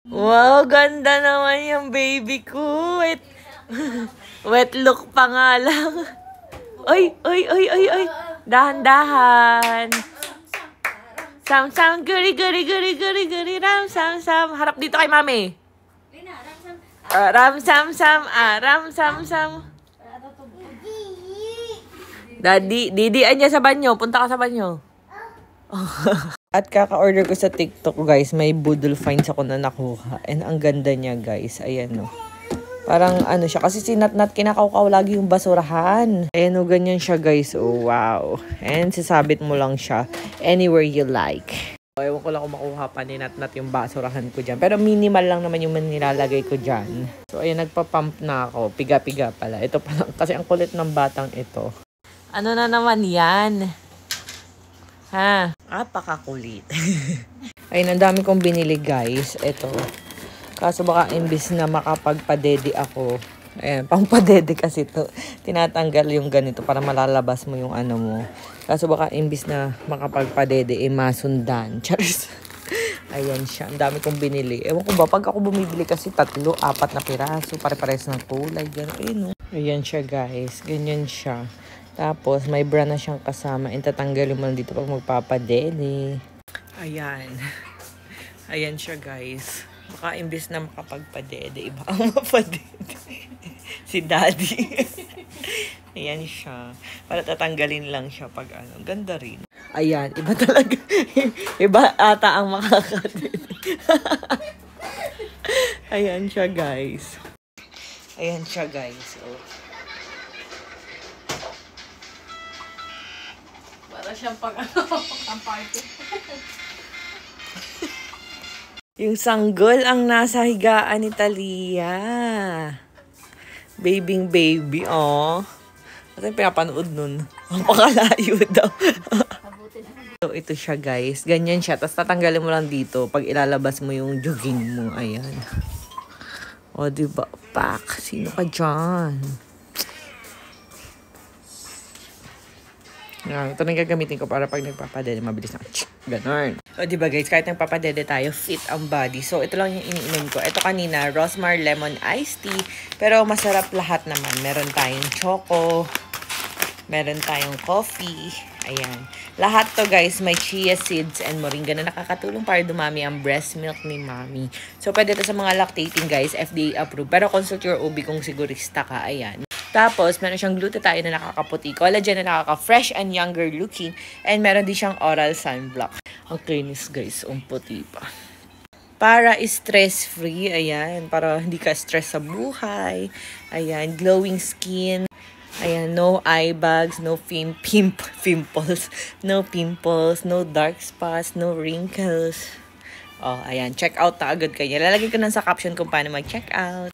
Wow, ganda naman yung baby ko. Wet look pa nga lang. Oy. Dahan-dahan. Sam, guri, ram, sam. Harap dito kay mami. Ram, sam. Daddy, didian niya sa banyo. Punta ka sa banyo. At kaka-order ko sa TikTok, guys. May Boodle Finds ako na nakuha. And ang ganda niya, guys. Ayan, no. Parang ano siya. Kasi sinat-nat kinakaukaw lagi yung basurahan. Ayan, no. Ganyan siya, guys. Oh, wow. And sasabit mo lang siya anywhere you like. Ewan ko lang kung makuha pa ni Nat-Nat yung basurahan ko dyan. Pero minimal lang naman yung nilalagay ko dyan. So, ayan, nagpa-pump na ako. Piga-piga pala. Ito pa lang. Kasi ang kulit ng batang ito. Ano na naman yan? Ha? Apakakulit. Ayun, ang dami kong binili, guys. Ito. Kaso baka imbis na makapagpadede ako. Ayan, pangpadede kasi to. Tinatanggal yung ganito para malalabas mo yung ano mo. Kaso baka imbis na makapagpadede, masundan. Charis. Ayan siya. Ang dami kong binili. Ewan ko ba, pag ako bumibili kasi 3, 4 na piraso. Pare-pares ng kulay. Ganun. Ayan siya, guys. Ganyan siya. Tapos, may bra na siyang kasama. And tatanggalin mo dito pag magpapadede. Ayan. Ayan siya, guys. Baka imbis na makapagpadede, iba ang mapadede. Si Daddy. Ayan siya. Para tatanggalin lang siya pag ano. Ganda rin. Ayan. Iba talaga. Iba ata ang makakadede. Ayan siya, guys. Ayan siya, guys. Oh. Para siyang pang party. Yung sanggol ang nasa higaan ni Talia. Baby, oh. Kasi pinapanood nun. Ang pakalayo daw. So, ito siya, guys. Ganyan siya. Tapos tatanggalin mo lang dito pag ilalabas mo yung jogging mo. Ayan. O, diba? Pak, sino ka dyan? Ito na gagamitin ko para pag nagpapadede, mabilis na. Ganon. O, diba guys, kahit nagpapadede tayo, fit ang body. So, ito lang yung iniinom ko. Ito kanina, Rosmar Lemon Iced Tea. Pero masarap lahat naman. Meron tayong choco. Meron tayong coffee. Ayan. Lahat to guys, may chia seeds and moringa na nakakatulong para dumami ang breast milk ni mommy. So, pwede to sa mga lactating guys, FDA approved. Pero consult your OB kung sigurista ka. Ayan. Tapos, meron siyang glutathione na nakakaputi, collagen na nakaka-fresh and younger looking, and meron din siyang oral sunblock. Ang kinis guys, puti pa. Para stress-free, ayan, para hindi ka stress sa buhay. Ayan, glowing skin. Ayan, no eye bags, no pimples, no pimples, no dark spots, no wrinkles. Oh, ayan, check out na agad kayo. Lalagay ko na sa caption kung paano mag-check out.